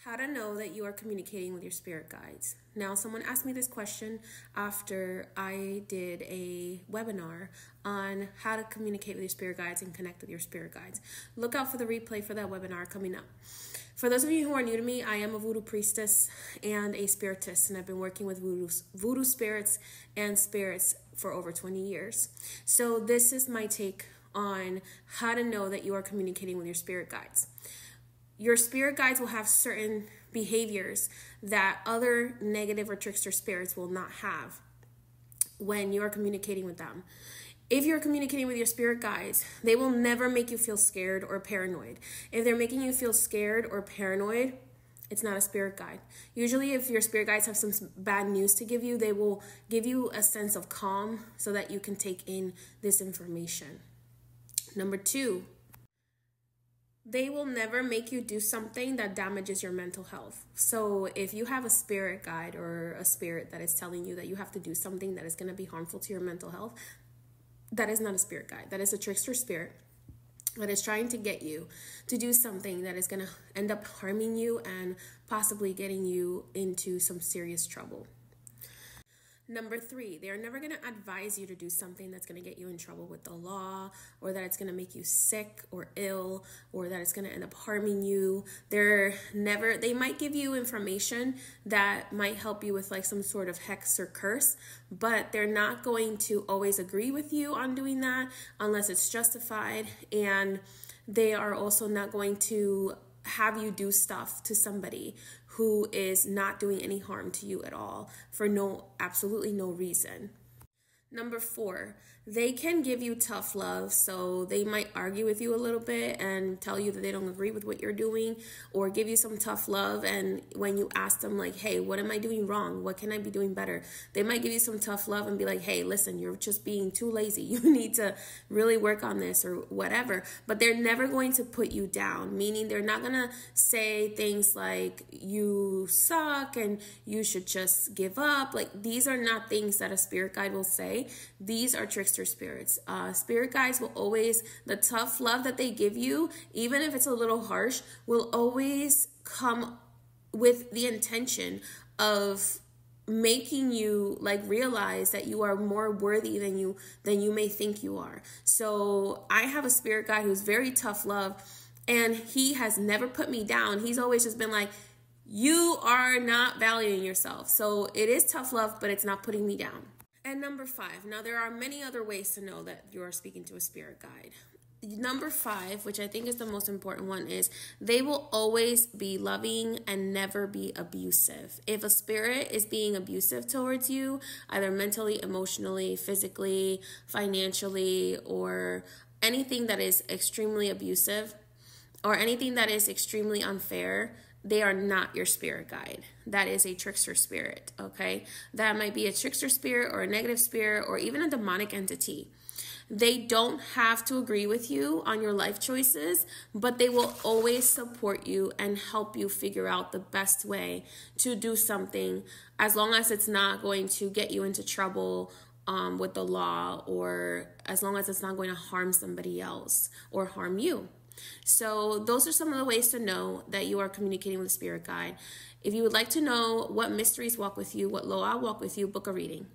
How to know that you are communicating with your spirit guides. Now, someone asked me this question after I did a webinar on how to communicate with your spirit guides and connect with your spirit guides. Look out for the replay for that webinar coming up. For those of you who are new to me, I am a voodoo priestess and a spiritist, and I've been working with voodoo spirits and spirits for over 20 years. So this is my take on how to know that you are communicating with your spirit guides. Your spirit guides will have certain behaviors that other negative or trickster spirits will not have when you are communicating with them. If you're communicating with your spirit guides, they will never make you feel scared or paranoid. If they're making you feel scared or paranoid, it's not a spirit guide. Usually if your spirit guides have some bad news to give you, they will give you a sense of calm so that you can take in this information. Number 2, they will never make you do something that damages your mental health. So if you have a spirit guide or a spirit that is telling you that you have to do something that is going to be harmful to your mental health, that is not a spirit guide. That is a trickster spirit that is trying to get you to do something that is going to end up harming you and possibly getting you into some serious trouble. Number 3, they are never going to advise you to do something that's going to get you in trouble with the law, or that it's going to make you sick or ill, or that it's going to end up harming you. They might give you information that might help you with like some sort of hex or curse, but they're not going to always agree with you on doing that unless it's justified. And they are also not going to have you do stuff to somebody who is not doing any harm to you at all for absolutely no reason. Number 4, they can give you tough love, so they might argue with you a little bit and tell you that they don't agree with what you're doing, or give you some tough love, and when you ask them like, hey, what am I doing wrong? What can I be doing better? They might give you some tough love and be like, hey, listen, you're just being too lazy. You need to really work on this or whatever, but they're never going to put you down, meaning they're not going to say things like you suck and you should just give up. Like, these are not things that a spirit guide will say. These are trickster spirits. Spirit guides will always, the tough love that they give you, even if it's a little harsh, will always come with the intention of making you like realize that you are more worthy than you may think you are. So I have a spirit guide who's very tough love, and he has never put me down. He's always just been like, you are not valuing yourself. So it is tough love, but it's not putting me down. And number 5, now there are many other ways to know that you are speaking to a spirit guide. Number 5, which I think is the most important one, is they will always be loving and never be abusive. If a spirit is being abusive towards you, either mentally, emotionally, physically, financially, or anything that is extremely abusive, or anything that is extremely unfair, they are not your spirit guide. That is a trickster spirit, okay? That might be a trickster spirit or a negative spirit or even a demonic entity. They don't have to agree with you on your life choices, but they will always support you and help you figure out the best way to do something, as long as it's not going to get you into trouble with the law, or as long as it's not going to harm somebody else or harm you. So those are some of the ways to know that you are communicating with a spirit guide. If you would like to know what mysteries walk with you, what loa walk with you, book a reading.